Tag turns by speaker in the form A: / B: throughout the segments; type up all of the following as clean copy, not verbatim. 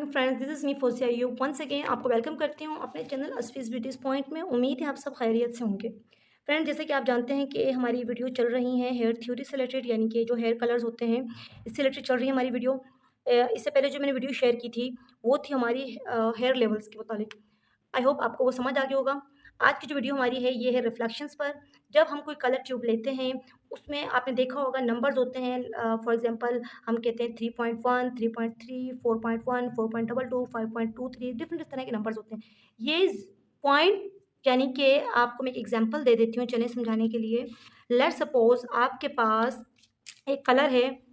A: Friends, this is me Fousiya you once again आपको welcome करती हूँ अपने चैनल अस्फीज़ ब्यूटीज़ पॉइंट में। उम्मीद है आप सब खैरियत से होंगे। फ्रेंड, जैसे कि आप जानते हैं कि हमारी वीडियो चल रही है हेयर थ्योरी से रिलेटेड, यानी कि जो हेयर कलर्स होते हैं इससे रिलेटेड चल रही है हमारी वीडियो। इससे पहले जो मैंने वीडियो शेयर की थी वो थी हमारी हेयर लेवल्स के मुतालिक। आई होप आपको वो समझ आ गया होगा। आज की जो वीडियो हमारी है ये है रिफ्लेक्शंस पर। जब हम कोई कलर ट्यूब लेते हैं उसमें आपने देखा होगा नंबर्स होते हैं। फॉर एग्जांपल हम कहते हैं 3.1, 3.3, 4.1, 4.22, 5.23, डिफरेंट इस तरह के नंबर्स होते हैं। ये पॉइंट यानी कि आपको मैं एक एग्जांपल दे देती हूँ चलिए समझाने के लिए। लेट्स सपोज आपके पास एक कलर है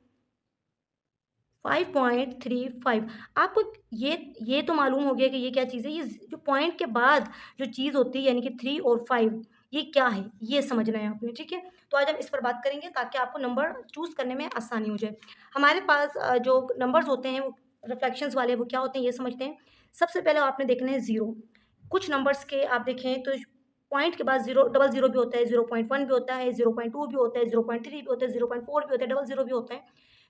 A: 5.35। आपको ये तो मालूम हो गया कि ये क्या चीज़ है। ये जो पॉइंट के बाद जो चीज़ होती है यानी कि 3 और 5 ये क्या है, ये समझना है आपने, ठीक है। तो आज हम इस पर बात करेंगे ताकि आपको नंबर चूज़ करने में आसानी हो जाए। हमारे पास जो नंबर्स होते हैं वो रिफ्लेक्शंस वाले वो क्या होते हैं ये समझते हैं। सबसे पहले आपने देखना है ज़ीरो। कुछ नंबर्स के आप देखें तो पॉइंट के बाद ज़ीरो, डबल ज़ीरो भी होता है, 0.1 भी होता है, 0.2 भी होता है, 0.3 भी होता है, 0.4 भी होता है, डबल ज़ीरो भी होता है।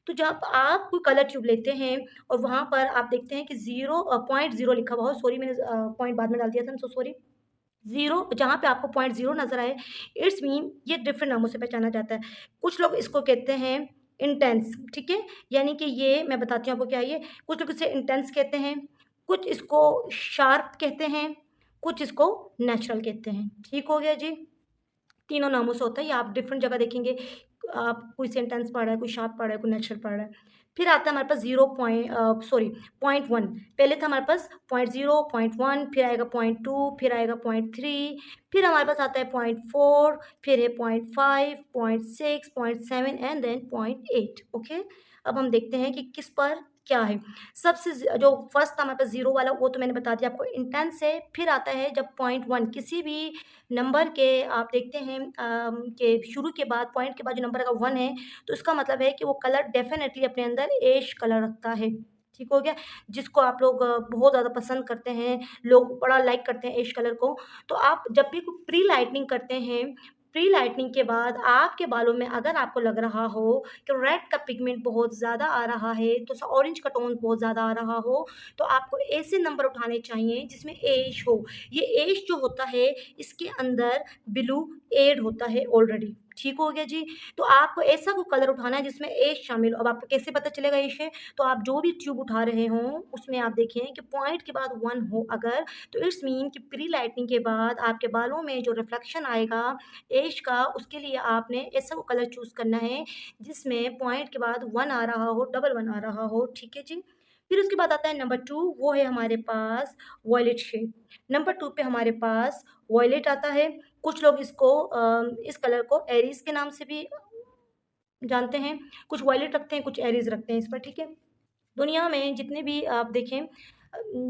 A: तो जब आप कोई कलर ट्यूब लेते हैं और वहाँ पर आप देखते हैं कि 0.0 लिखा हुआ हो, सॉरी मैंने पॉइंट बाद में डाल दिया था, आई एम सो सॉरी। 0 जहाँ पे आपको पॉइंट 0 नज़र आए, इट्स मीन ये डिफरेंट नामों से पहचाना जाता है। कुछ लोग इसको कहते हैं इंटेंस, ठीक है? यानी कि ये मैं बताती हूँ आपको क्या है ये। कुछ लोग इसे इंटेंस कहते हैं, कुछ इसको शार्प कहते हैं, कुछ इसको नेचुरल कहते हैं। ठीक हो गया जी? तीनों नामों से होता है, ये आप डिफरेंट जगह देखेंगे। आप कोई सेंटेंस पढ़ रहा है, कोई शार्प पढ़ रहा है, कोई नेचुरल पढ़ रहा है। फिर आता है हमारे पास 0.1। पहले था हमारे पास 0.0, 0.1, फिर आएगा 0.2, फिर आएगा 0.3, फिर हमारे पास आता है 0.4, फिर है 0.5, 0.6, 0.7 एंड देन 0.8। ओके, अब हम देखते हैं कि किस पर क्या है। सबसे जो फर्स्ट था हमारे पास 0 वाला वो तो मैंने बता दिया आपको, इंटेंस है। फिर आता है जब 0.1 किसी भी नंबर के आप देखते हैं कि शुरू के बाद पॉइंट के बाद जो नंबर अगर 1 है तो इसका मतलब है कि वो कलर डेफिनेटली अपने अंदर ऐश कलर रखता है। ठीक हो गया? जिसको आप लोग बहुत ज़्यादा पसंद करते हैं, लोग बड़ा लाइक करते हैं ऐश कलर को। तो आप जब भी प्री लाइटनिंग करते हैं, प्री लाइटनिंग के बाद आपके बालों में अगर आपको लग रहा हो कि रेड का पिगमेंट बहुत ज़्यादा आ रहा है, तो ऑरेंज का टोन बहुत ज़्यादा आ रहा हो, तो आपको ऐसे नंबर उठाने चाहिए जिसमें ऐश हो। ये ऐश जो होता है इसके अंदर ब्लू एड होता है ऑलरेडी। ठीक हो गया जी? तो आपको ऐसा कोई कलर उठाना है जिसमें ऐश शामिल हो। अब आपको कैसे पता चलेगा ऐश है? तो आप जो भी ट्यूब उठा रहे हों उसमें आप देखें कि पॉइंट के बाद 1 हो अगर, तो इट्स मीन कि प्री लाइटनिंग के बाद आपके बालों में जो रिफ्लेक्शन आएगा ऐश का, उसके लिए आपने ऐसा कोई कलर चूज़ करना है जिसमें पॉइंट के बाद 1 आ रहा हो, डबल 1 आ रहा हो। ठीक है जी? फिर उसके बाद आता है नंबर 2, वो है हमारे पास वॉयलेट शेड। नंबर 2 पे हमारे पास वॉयलेट आता है। कुछ लोग इसको इस कलर को एरीज़ के नाम से भी जानते हैं। कुछ वॉयलेट रखते हैं, कुछ एरीज़ रखते हैं इस पर, ठीक है? दुनिया में जितने भी आप देखें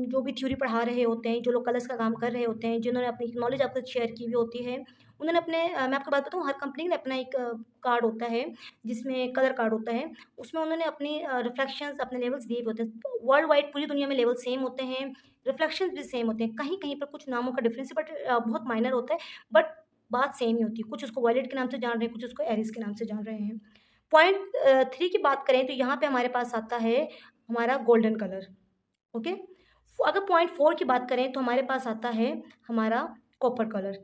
A: जो भी थ्योरी पढ़ा रहे होते हैं, जो लोग कलर्स का काम कर रहे होते हैं, जिन्होंने अपनी नॉलेज आपके साथ शेयर की हुई होती है, उन्होंने अपने मैं आपको बात बताऊँ, हर कंपनी ने अपना एक कार्ड होता है, जिसमें कलर कार्ड होता है। उसमें उन्होंने अपनी रिफ्लेक्शंस, अपने लेवल्स दिए हुए होते हैं। वर्ल्ड वाइड पूरी दुनिया में लेवल सेम होते हैं, रिफ्लेक्शंस भी सेम होते हैं। कहीं-कहीं पर कुछ नामों का डिफरेंस है, बट बहुत माइनर होता है, बट बात सेम ही होती है। कुछ उसको वॉयलेट के नाम से जान रहे हैं, कुछ उसको एरीज़ के नाम से जान रहे हैं। पॉइंट 3 की बात करें तो यहाँ पे हमारे पास आता है हमारा गोल्डन कलर। ओके? अगर पॉइंट 4 की बात करें तो हमारे पास आता है हमारा कॉपर कलर।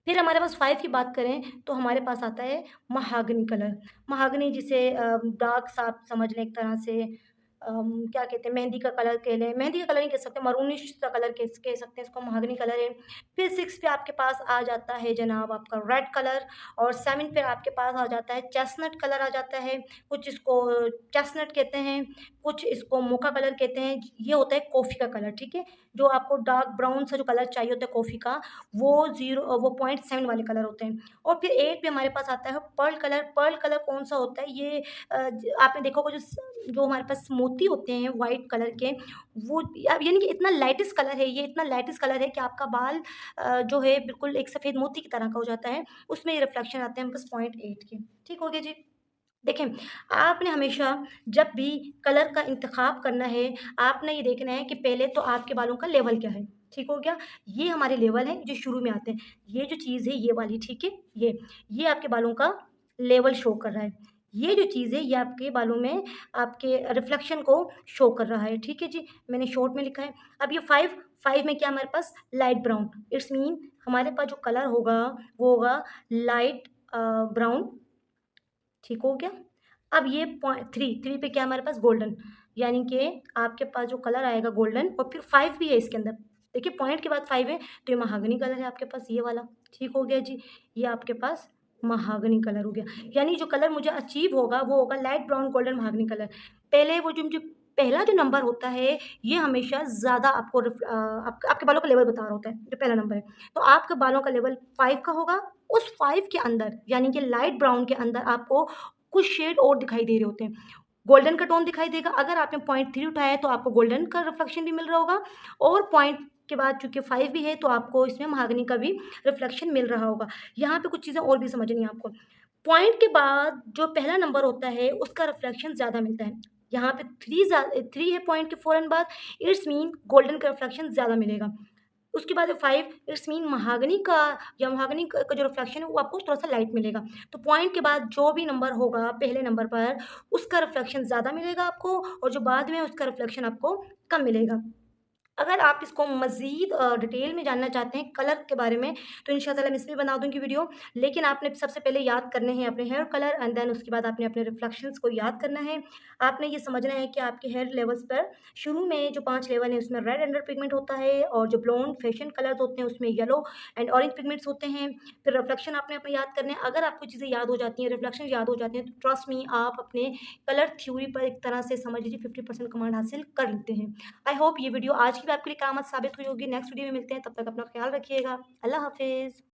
A: फिर हमारे पास 5 की बात करें तो हमारे पास आता है महागनी कलर। महागनी जिसे डार्क सा आप समझ लें एक तरह से, क्या कहते हैं, मेहंदी का कलर कह लें, मेहंदी का कलर नहीं कह सकते, मरूनिश सा कलर कह सकते हैं इसको, महागनी कलर है। फिर 6 पे आपके पास आ जाता है जनाब आपका रेड कलर, और 7 पे आपके पास आ जाता है चेस्टनट कलर आ जाता है। कुछ इसको चेस्टनट कहते हैं, कुछ इसको मोका कलर कहते हैं। ये होता है कॉफ़ी का कलर, ठीक है? जो आपको डार्क ब्राउन सा जो कलर चाहिए होता है कॉफ़ी का, वो 0.7 वाले कलर होते हैं। और फिर 8 पे हमारे पास आता है पर्ल कलर। पर्ल कलर कौन-सा होता है? ये आपने देखा होगा जो हमारे पास मोती होते हैं व्हाइट कलर के, वो यानी कि इतना लाइटेस्ट कलर है ये, इतना लाइटेस्ट कलर है कि आपका बाल जो है बिल्कुल एक सफ़ेद मोती की तरह का हो जाता है। उसमें ये रिफ्लेक्शन आते हैं बस 0.8 के। ठीक हो गया जी? देखें, आपने हमेशा जब भी कलर का इंतख़ाब करना है, आपने ये देखना है कि पहले तो आपके बालों का लेवल क्या है, ठीक हो गया? ये हमारे लेवल हैं जो शुरू में आते हैं। ये जो चीज़ है ये वाली, ठीक है? ये आपके बालों का लेवल शो कर रहा है। ये जो चीज़ है ये आपके बालों में आपके रिफ्लेक्शन को शो कर रहा है, ठीक है जी? मैंने शॉर्ट में लिखा है। अब ये 5 में क्या हमारे पास लाइट ब्राउन, इट्स मीन हमारे पास जो कलर होगा वो होगा लाइट ब्राउन, ठीक हो गया? अब ये पॉइंट 3 पे क्या है हमारे पास गोल्डन, यानी कि आपके पास जो कलर आएगा गोल्डन और फिर 5 भी है इसके अंदर। देखिए पॉइंट के बाद 5 है तो ये महागनी कलर है आपके पास ये वाला, ठीक हो गया जी? ये आपके पास महागनी कलर हो गया, यानी जो कलर मुझे अचीव होगा वो होगा light brown golden mahogany colour. पहले वो जो पहला जो नंबर होता है ये हमेशा ज़्यादा आपको आपके बालों का लेवल बता रहा होता है, जो पहला नंबर है। तो आपके बालों का लेवल 5 का होगा, उस 5 के अंदर यानी कि लाइट ब्राउन के अंदर आपको कुछ शेड और दिखाई दे रहे होते हैं। गोल्डन का टोन दिखाई देगा, अगर आपने पॉइंट 3 उठाया है तो आपको गोल्डन का रिफ्लेक्शन भी मिल रहा होगा और पॉइंट के बाद चूँकि 5 भी है तो आपको इसमें महागनी का भी रिफ्लेक्शन मिल रहा होगा। यहाँ पे कुछ चीज़ें और भी समझनी है आपको। पॉइंट के बाद जो पहला नंबर होता है उसका रिफ्लेक्शन ज़्यादा मिलता है। यहाँ पे 3 है पॉइंट के फ़ौरन बाद, इट्स मीन गोल्डन का रिफ्लेक्शन ज़्यादा मिलेगा। उसके बाद 5 इट्स मीन महागनी का या महागनी का जो रिफ्लेक्शन है वो आपको थोड़ा-सा लाइट मिलेगा। तो पॉइंट के बाद जो भी नंबर होगा पहले नंबर पर उसका रिफ्लेक्शन ज़्यादा मिलेगा आपको और जो बाद में उसका रिफ्लेक्शन आपको कम मिलेगा। अगर आप इसको मज़ीद डिटेल में जानना चाहते हैं कलर के बारे में, तो इंशाअल्लाह मैं इसमें बना दूँगी वीडियो। लेकिन आपने सबसे पहले याद करने हैं अपने हेयर कलर एंड देन उसके बाद आपने अपने रिफ्लेक्शंस को याद करना है। आपने ये समझना है कि आपके हेयर लेवल्स पर शुरू में जो 5 लेवल हैं उसमें रेड अंडर पिगमेंट होता है और जो ब्लोंड फेशियल कलर्स होते हैं उसमें येलो एंड ऑरेंज पिगमेंट्स होते हैं। फिर रिफ्लेक्शन आपने अपने याद करने हैं। अगर आपको चीज़ें याद हो जाती हैं, रिफ्लेक्शन याद हो जाते हैं, तो ट्रस्ट मी आप अपने कलर थ्योरी पर एक तरह से समझ लीजिए 50% कमांड हासिल कर लेते हैं। आई होप ये वीडियो आज की भी आपके लिए कामयाब साबित हुई होगी। नेक्स्ट वीडियो में मिलते हैं, तब तक अपना ख्याल रखिएगा। अल्लाह हाफ़िज़।